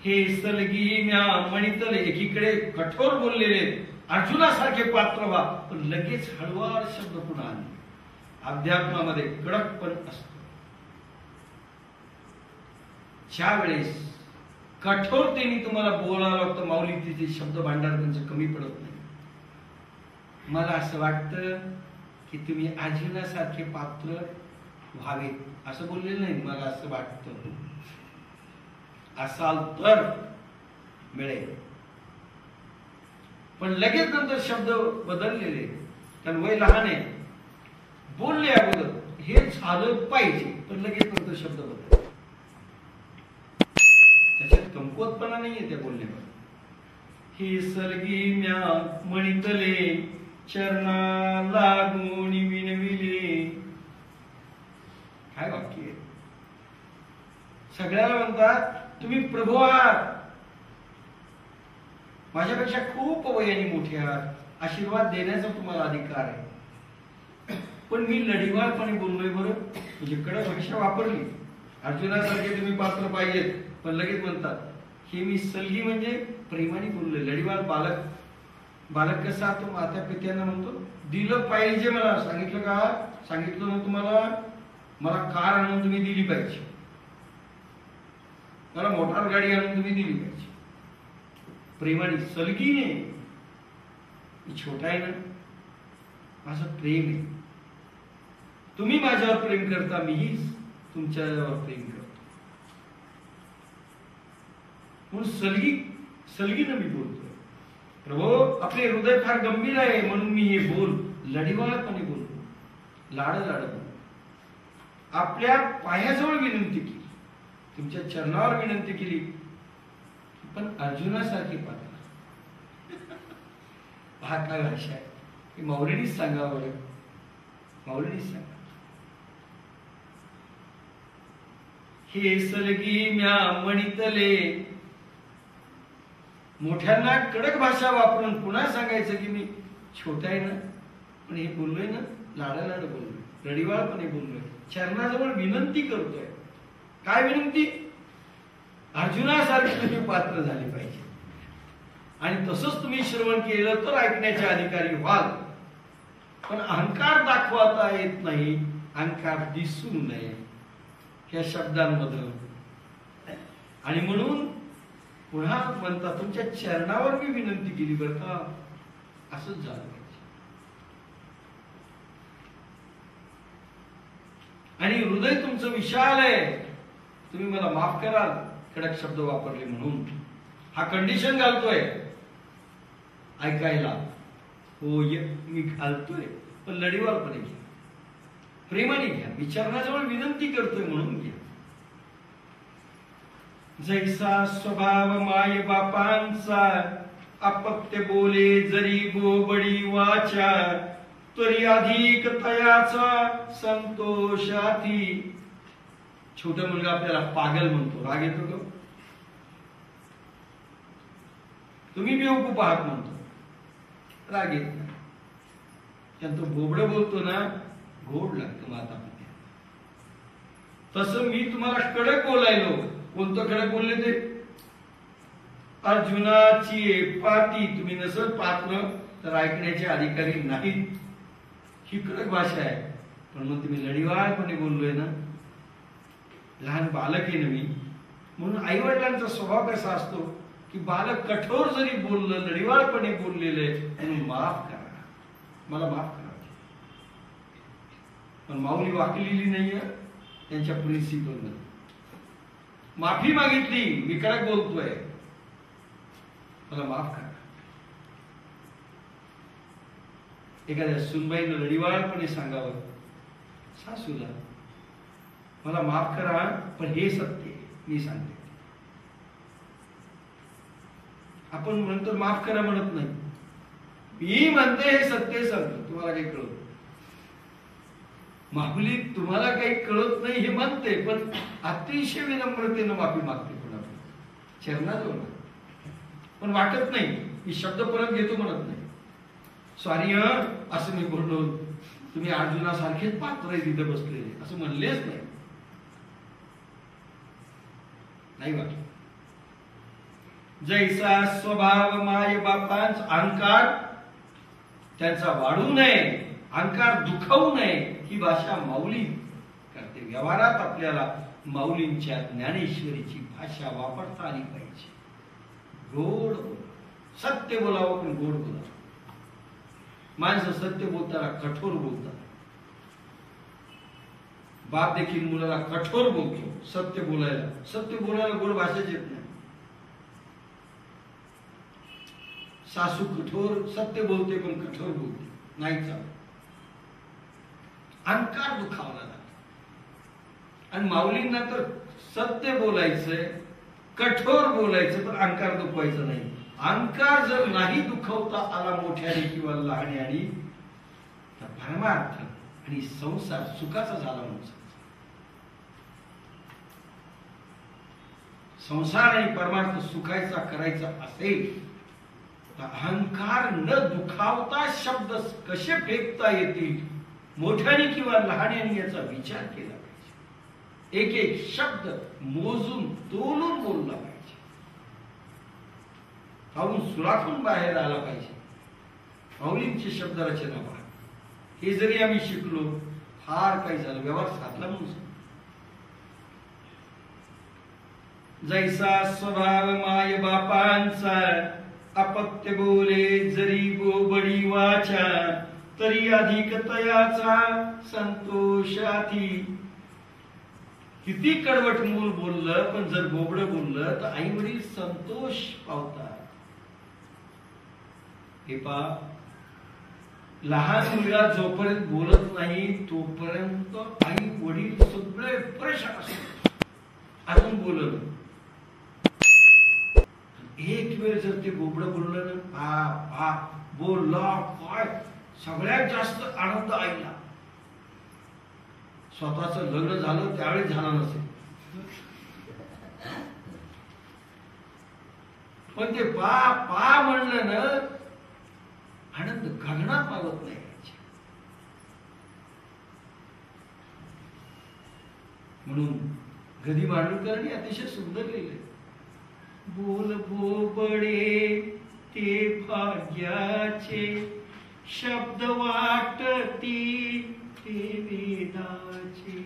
हे सलगी म्या मणितले, एकीकडे कठोर बोललेले अर्जुनासारखे पात्र व्हा, पण लगेच हळुवार शब्द पुन्हा आणले. अध्यात्मामध्ये कडकपण असतो. ज्या वेळेस कठोरतेने तुम्हाला बोलावं लागतं, माऊली तिथे शब्द भांडार त्यांचं कमी पडत नाही. मला असं वाटतं की तुम्ही अर्जुनासारखे पात्र व्हावे असं बोललेलं नाही. मला असं वाटतं असाल तर मिळेल, पण लगेच नंतर शब्द बदललेले, कारण वय लहान आहे. बोलले अगोदर हे झालं पाहिजे, पण लगेच नंतर शब्द बदल. त्याच्यात कमकुवतपणा नाहीये त्या बोलण्यावर. हे सलगी म्या मणितले चरणा लागून विनविले. काय वाक्य आहे. सगळ्याला म्हणतात तुम्ही प्रभू आहात, माझ्यापेक्षा खूप वयाने मोठे आहात, आशीर्वाद देण्याचा तुम्हाला अधिकार आहे, पण मी लढीवाळपणे बोललोय बरं. म्हणजे कडक भाषा वापरली. अर्जुनासारखे तुम्ही पात्र पाहिजेत, पण लगेच म्हणतात हे मी सलगी म्हणजे प्रेमाने बोललोय. लढीवाळ बालक कसा तो माता पित्यांना म्हणतो दिलं पाहिजे. मला सांगितलं का, सांगितलं ना तुम्हाला, मला कार आणून तुम्ही दिली पाहिजे, मला मोटार गाडी आणून तुम्ही दिली पाहिजे. प्रेमाने, सलगीने. मी छोटा आहे ना, माझं प्रेम आहे. तुम्ही माझ्यावर प्रेम करता, मीही तुमच्यावर प्रेम करतो. म्हणून सलगीनं मी बोलतोय. प्रभू आपले हृदय फार गंभीर आहे, म्हणून मी हे बोल लढीवाळपणे बोलतो, लाड बोलतो. आपल्या पायाजवळ विनंती केली, तुमच्या चरणावर विनंती केली, पण अर्जुनासारखी पात्र. हा काय भाषा आहे. की माऊलीनीच सांगावं बरं, माऊलीनीच सांगा. हे सलगी म्या मणितले. मोठ्यांना कडक भाषा वापरून पुन्हा सांगायचं की मी छोटा आहे ना, पण हे बोललोय ना, लाड बोललोय, रडिवाळपणे बोललोय, चरणाजवळ विनंती करतोय. काय विनंती. अर्जुनासारखे तुम्ही पात्र झाले पाहिजे, आणि तसंच तुम्ही श्रवण केलं तर ऐकण्याचे अधिकारी व्हाल. पण अहंकार दाखवता येत नाही, अहंकार दिसू नये या शब्दांमधून. आणि म्हणून पुन्हा म्हणतात तुमच्या चरणावर मी विनंती केली बरं का, असंच झालं पाहिजे. आणि हृदय तुमचं विशाल आहे, तुम्ही मला माफ कराल कडक शब्द वापरले म्हणून. हा कंडिशन घालतोय ऐकायला. हो मी घालतोय, पण लढीवाळपणे घ्या, प्रेमाने घ्या, विचारण्याजवळ विनंती करतोय म्हणून घ्या. जैसा स्वभाव माय बापांचा, अपत्य बोले जरी बोबडी वाचा, तरी अधिक तयाचा संतोषाती. छोटा मुलगा आपल्याला पागल म्हणतो, राग येतो का. तुम्ही बेवकूफ आहात म्हणतो, राग येत नाही. तो बोबडं बोलतो ना, गोड लागतं माता पित्या. तसं मी तुम्हाला कडक बोलायलो. कोणतं कडक बोलले ते. अर्जुनाची पाती. तुम्ही नसल पात्र तर ऐकण्याचे अधिकारी नाहीत. ही कडक भाषा आहे. पण मग तुम्ही लढीवाळपणे बोललोय ना, लहान बालक आहे ना मी, म्हणून आई वडिलांचा स्वभाव कसा असतो की बालक कठोर जरी बोललं, लढीवाळपणे बोललेलं आहे, म्हणून माफ करा, मला माफ करा. पण माऊली वाकलेली नाहीये त्यांच्या प्रिन्सिपल. माफी मागितली, मी कडक बोलतोय, मला माफ करा. एखाद्या सुनबाईनं लढीवाळपणे सांगावं सासूला, मला माफ करा, पण हे सत्य मी सांगते. आपण म्हणतो माफ करा म्हणत नाही, मी म्हणते हे सत्य सांगतो, तुम्हाला काही कळत. माऊली तुम्हाला काही कळत नाही हे म्हणते, पण अतिशय विनम्रतेनं माफी मागते पुन्हा चरणाजवळ. पण वाटत नाही, मी शब्द परत घेतो म्हणत नाही. सॉरी असं मी बोललो, तुम्ही अर्जुनासारखेच पात्र तिथे बसलेले असं म्हणलेच नाही, नाही वाटत. जैसा स्वभाव माय बापांचा अहंकार त्यांचा वाढू नये, अहंकार दुखावू नये ही भाषा माऊली करते. व्यवहारात आपल्याला माऊलींच्या ज्ञानेश्वरीची भाषा वापरता आली पाहिजे. गोड सत्य बोलावं पण गोड बोलावं. माणसं सत्य बोलताना कठोर बोलतात. बाप देखील मुलाला कठोर बोलतो. सत्य बोलायला गोड भाषाच येत नाही. सासू कठोर सत्य बोलते पण कठोर बोलते नाही चालत. अहंकार दुखावला जातो. आणि माऊलींना तर सत्य बोलायचंय, कठोर बोलायचं, पण अहंकार दुखवायचं नाही. अहंकार जर नाही दुखवता आला मोठ्याने किंवा लहान्याने तर परमार्थ आणि संसार सुखाचा झाला म्हणून संसार आणि परमार्थ सुखायचा करायचा असेल तर अहंकार न दुखावता शब्द कसे फेकता येतील मोठ्याने किंवा लहान्याने याचा विचार केला पाहिजे. एक एक शब्द मोजून तोलून बोलला पाहिजे. पाहून सुरातून बाहेर आला पाहिजे. माऊलींची शब्दरचना पहा. हे जरी आम्ही शिकलो फार काही झालं, व्यवहार साधला म्हणून. जैसा स्वभाव माय बापांचा अपत्य बोले जरी गोबडी वाचा तरी अधिक तयाचा संतोषाती. किती कडवट मूल बोललं पण जर गोबड बोललं तर आई वडील संतोष पावतात. हे पहा, लहान मुलगा जोपर्यंत बोलत नाही तोपर्यंत आई वडील सगळे परेशान असतात. अजून बोलत एक वेळ जर ते बोबडं बोललं ना बोलला काय सगळ्यात जास्त आनंद आईला. स्वतःच लग्न झालं त्यावेळेस झाला नसेल पण ते पा म्हणलं ना आनंद गगनात मावत नाही. म्हणून गदी मांडूकरांनी अतिशय सुंदर लिहिले. बोल बोबडे ते भाग्याचे शब्द वाटती ते वेदाचे.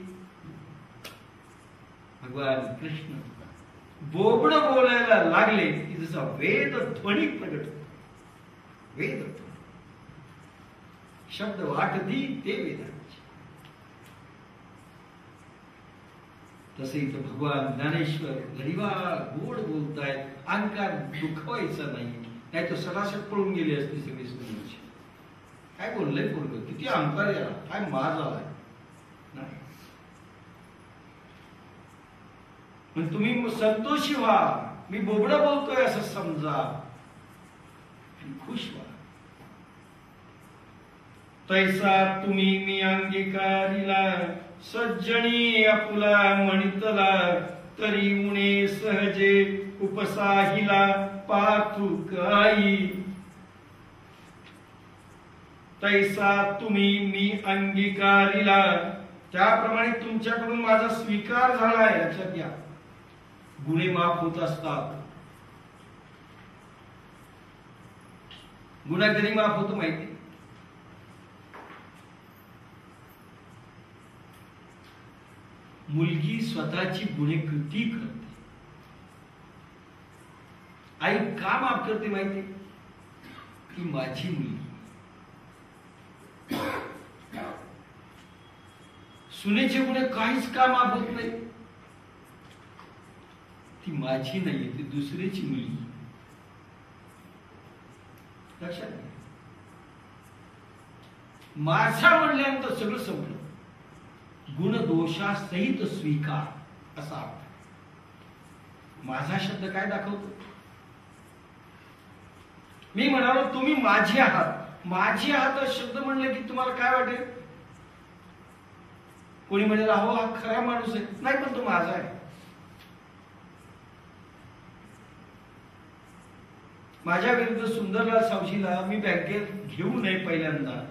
भगवान कृष्ण बोबड बोलायला लागले की जसा वेद ध्वनी प्रगट होतो. वेद शब्द वाटती ते वेदाचे. तसे इथं भगवान ज्ञानेश्वर घडीवाळ गोड बोलतायत. अहंकार दुखवायचा नाही, नाही तर सदाशत पळून गेली असती सगळी सुंदरची. काय बोललंय पोरग, किती अहंकार याला, काय माज आलाय. नाही पण तुम्ही संतोषी व्हा. मी बोबड बोलतोय असं समजा आणि खुश व्हा. तैसा तुम्ही मी अंगीकारिला सज्जनी आपुला म्हणितला तरी उणे सहजे उपसाहिला पातू काही. तैसा तुम्ही मी अंगीकारिला त्याप्रमाणे तुमच्याकडून माझा स्वीकार झालाय. लक्षात घ्या, गुन्हे माफ होत असतात. गुन्हा कधी माफ होतो माहिती? मुलगी स्वतःची गुन्हे कृती करते. आई का माफ करते माहिती? की माझी मुलगी. सुनेचे गुन्हे काहीच का माफ होत नाही? ती माझी नाहीये, ती दुसरीची मुलगी. लक्षात घ्या, माझा म्हणल्यानंतर सगळं संपलं. गुणदोषासहित स्वीकार असा अर्थ. माझा शब्द काय दाखवतो? मी म्हणालो तुम्ही माझे आहात. माझे आहात शब्द म्हणले की तुम्हाला काय वाटेल? कोणी म्हणेल अहो हा खरा माणूस आहे. नाही, पण तो माझा आहे. माझ्या विरुद्ध सुंदरलाल सावजीला मी बँकेत घेऊ नये पहिल्यांदा,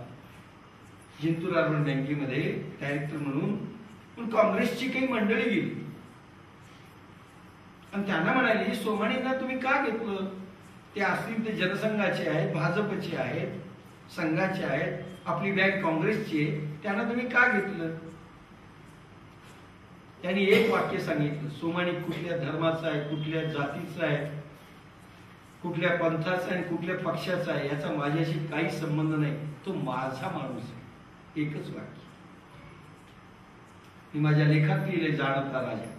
जिंतूर अर्बन बँकेमध्ये डायरेक्टर म्हणून. पण काँग्रेसची काही मंडळी गेली आणि त्यांना म्हणाले सोमाणींना तुम्ही का घेतलं? ते असतील ते जनसंघाचे आहेत, भाजपचे आहेत, संघाचे आहेत, आपली बँक काँग्रेसची आहे, त्यांना तुम्ही का घेतलं? त्यांनी एक वाक्य सांगितलं, सोमाणी कुठल्या धर्माचा आहे, कुठल्या जातीचा आहे, कुठल्या पंथाचा आहे, कुठल्या पक्षाचा आहे, याचा माझ्याशी काही संबंध नाही, तो माझा माणूस आहे. एकच वाक्य मी माझ्या लेखात लिहिले, जाणता राजा.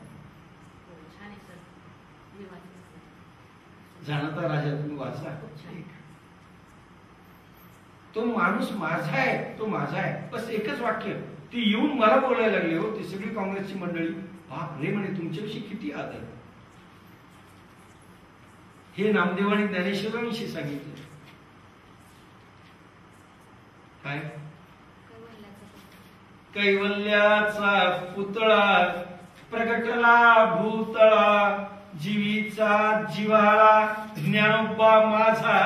जाणता राजा तुम्ही वाचा. तो माणूस माझा आहे, तो माझा आहे, बस एकच वाक्य. ती येऊन मला बोलायला लागली हो, ती सगळी काँग्रेसची मंडळी, बाप रे म्हणे तुमच्याविषयी किती आदर. हे नामदेवानी ज्ञानेश्वरांशी सांगितलं. काय? कैवल्याचा पुतळा प्रगटला भूतळा, जीवीचा जीवाला ज्ञानोबा माझा.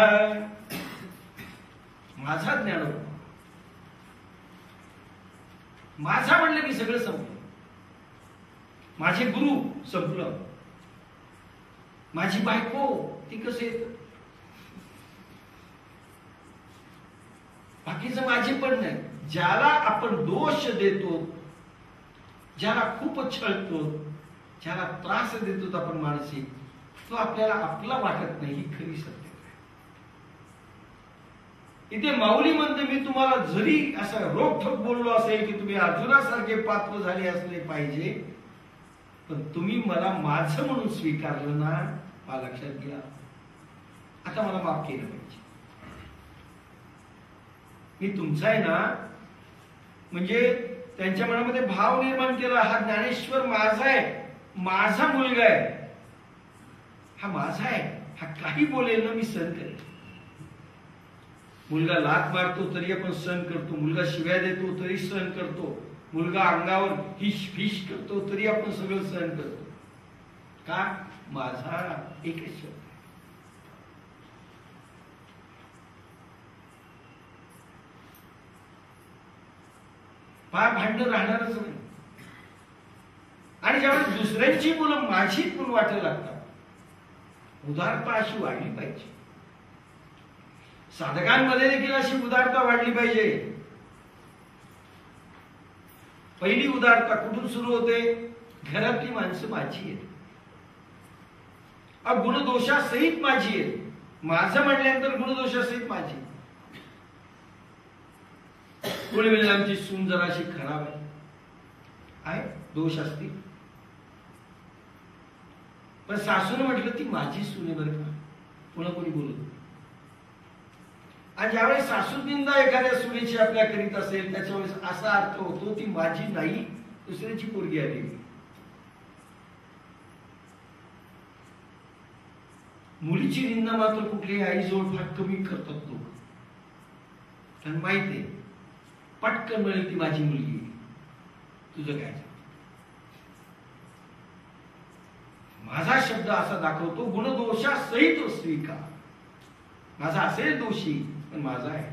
माझा ज्ञानोबा माझा म्हणलं की सगळं संपलं. माझे गुरु संपलं, माझी बायको ती कसं येत, बाकीचं माझे पण नाही. ज्याला आपण दोष देतो, ज्याला खूप छळतो, ज्याला त्रास देतो आपण मानसिक, तो आपल्याला आपला वाटत नाही, ही खरी सत्य. इथे माऊली म्हणते मी तुम्हाला जरी असं रोखठोक बोललो असेल की तुम्ही अर्जुनासारखे पात्र झाले असले पाहिजे, पण तुम्ही मला माझं म्हणून स्वीकारलं ना, हा लक्षात घ्या, आता मला माफ केलं पाहिजे. मी तुमचा आहे ना, म्हणजे त्यांच्या मनामध्ये भाव निर्माण केला, हा ज्ञानेश्वर माझा आहे, माझा मुलगा आहे, हा माझा आहे, हा काही बोलेल ना मी सहन करेन. मुलगा लाथ मारतो तरी आपण सहन करतो, मुलगा शिव्या देतो तरी सहन करतो, मुलगा अंगावर हिश फिश करतो तरी आपण सगळं सहन करतो. का? माझा एकच शब्द. फार भांडण राहणारच नाही. आणि ज्यावेळेस दुसऱ्यांची मुलं माझीच म्हणून वाटायला लागतात, उदारता अशी वाढली पाहिजे. साधकांमध्ये देखील अशी उदारता वाढली पाहिजे. पहिली उदारता कुठून सुरू होते? घरातली माणसं माझी आहेत, गुणदोषासहित माझी आहेत. माझं म्हटल्यानंतर गुणदोषासहित माझी. कोणी म्हणजे आमची सून जराशी खराब आहे, दोष असतील, पण सासून म्हटलं ती माझी सून आहे बरं का, पुन्हा कोणी बोलत. आणि ज्यावेळेस सासू निंदा एखाद्या सुनेची आपल्या करीत असेल, त्याच्या वेळेस असा अर्थ होतो ती माझी नाही, दुसऱ्याची पोरगी आली. मुलीची निंदा मात्र कुठल्याही आईजवळ फार कमी करतात लोक, कारण माहित आहे पटकन मिळेल ती माझी मुलगी, तुझं काय. माझा शब्द असा दाखवतो, गुणदोषासहित स्वीकार. माझा असेल दोषी पण माझा आहे.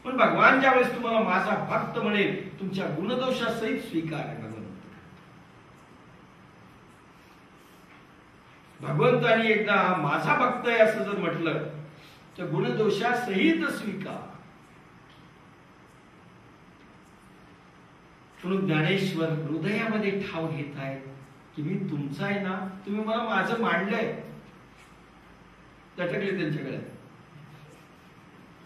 पण भगवान ज्या वेळेस तुम्हाला माझा भक्त म्हणेल, तुमच्या गुणदोषासहित स्वीकार आहे. भगवंतानी एकदा माझा भक्त आहे असं जर म्हटलं तर गुणदोषासहित स्वीकार. म्हणून ज्ञानेश्वर हृदयामध्ये ठाव घेत आहेत की मी तुमचा आहे ना, तुम्ही मला माझं मांडलंय. लटकले त्यांच्याकडे,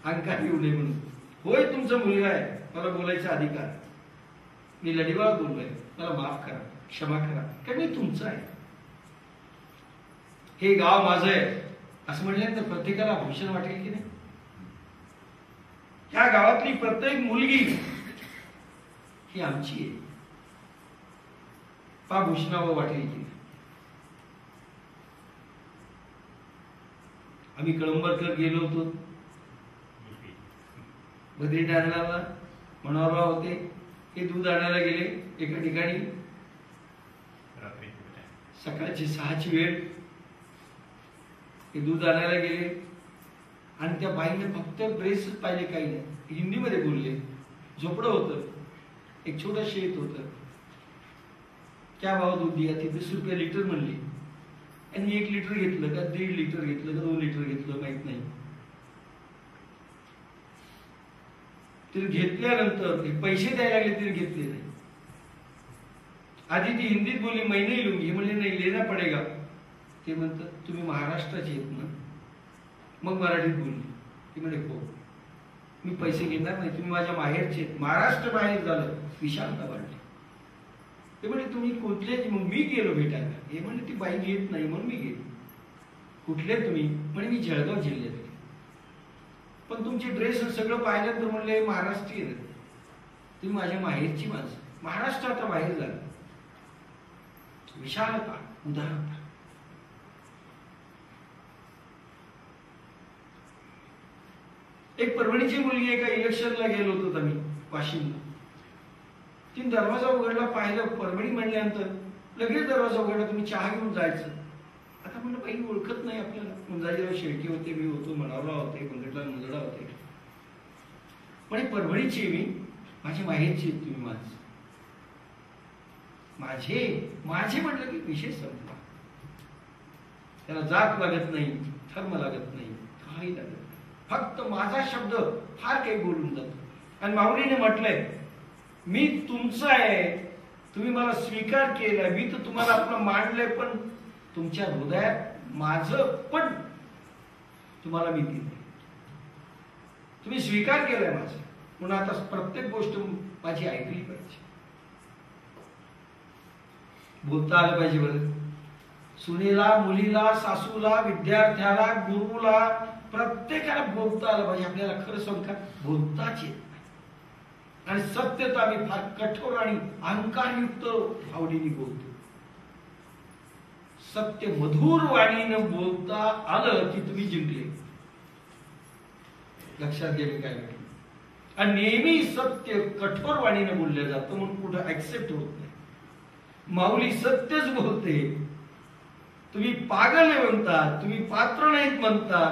अहंकार येऊ नये म्हणून. होय तुमचा मुलगा आहे, मला बोलायचा अधिकार, मी लढीवाळ बोललोय, मला माफ करा, क्षमा करा, कारण मी तुमचा आहे. हे गाव माझं आहे असं म्हटल्यानंतर प्रत्येकाला भूषण वाटेल की नाही? ह्या गावातली प्रत्येक मुलगी ही आमची आहे, पा भूषणावं वाटेल की नाही? आम्ही कळंबरकर गेलो होतो बद्री नारायणाला, मनोहरराव होते, हे दूध आणायला गेले एका ठिकाणी, सकाळची 6ची वेळ, हे दूध आणायला गेले आणि त्या बाईने फक्त ड्रेसच पाहिले, काही नाही, हिंदीमध्ये बोलले. झोपडं होतं, एक छोटं शेत होतं. क्या भाव दूध दिया? ती 20 रुपये लिटर म्हणली आणि 1 लिटर घेतलं का 1.5 लिटर घेतलं का 2 लिटर घेतलं माहित नाही. तरी घेतल्यानंतर पैसे द्यायला लागले तरी घेतले नाही. आधी ती हिंदीत बोलली मैं नहीं लूंगी, म्हणले नाही लेना पडेगा. ते म्हणतात तुम्ही महाराष्ट्राचे आहेत ना. मग मराठीत बोलली. ती म्हणे हो मी पैसे घेणार नाही, तुम्ही माझ्या माहेरचे आहेत. महाराष्ट्र बाहेर झालं विशालता वाढली. ते म्हणे तुम्ही कुठले? मग मी गेलो भेटायला. हे म्हणे ती बाई घेत नाही म्हणून मी गेलो. कुठले तुम्ही? म्हणे मी जळगाव जिल्ह्यात. पण तुमचे ड्रेस सगळं पाहिलं तर म्हणले महाराष्ट्रीयन, तुम्ही माझ्या माहेरची माणसं. महाराष्ट्र आता बाहेर झालं. विशालता, उदारता. एक परभणीची मुलगी एका इलेक्शनला गेलो होतो आम्ही वाशिमला. तिने दरवाजा उघडला, पाहिलं परभणी म्हणल्यानंतर लगेच दरवाजा उघडला. तुम्ही चहा घेऊन जायचं. आता म्हणलं बाई ओळखत नाही आपल्याला. मुंजाजीराव शेळके होते, मी होतो, मनावला होते, कुंडटला मुंजडा होते. पण परभणीची मी, माझी माहेरची तुम्ही माणसं. माझे म्हटलं की विषय संपला. त्याला जात लागत नाही, धर्म लागत नाही, काही लागत नाही. फक्त माझा शब्द फार काही बोलून जातो. आणि माऊलीने म्हटलंय मी तुमचं आहे, तुम्ही मला स्वीकार केलाय, मी तर तुम्हाला आपलं मांडलंय, पण तुमच्या हृदयात माझं पण तुम्हाला मी दिलंय. तुम्ही स्वीकार केलाय माझं, म्हणून आता प्रत्येक गोष्ट माझी ऐकली पाहिजे. बोलता आलं पाहिजे बरं. सुनेला, मुलीला, सासूला, विद्यार्थ्याला, गुरुला, प्रत्येकाला बोलता आलं पाहिजे. आपल्याला खरं सांगू का बोलताच येत नाही. आणि सत्यता आम्ही फार कठोर आणि अहंकारयुक्त आवडीने बोलतो. सत्य मधुर वाणीनं बोलता आलं की तुम्ही जिंकले. लक्षात घ्या काय म्हटलं. आणि नेहमी सत्य कठोर वाणीनं बोललं जातं म्हणून कुठं ऍक्सेप्ट होत नाही. माऊली सत्यच बोलते. तुम्ही पागल आहे म्हणता, तुम्ही पात्र नाहीत म्हणता.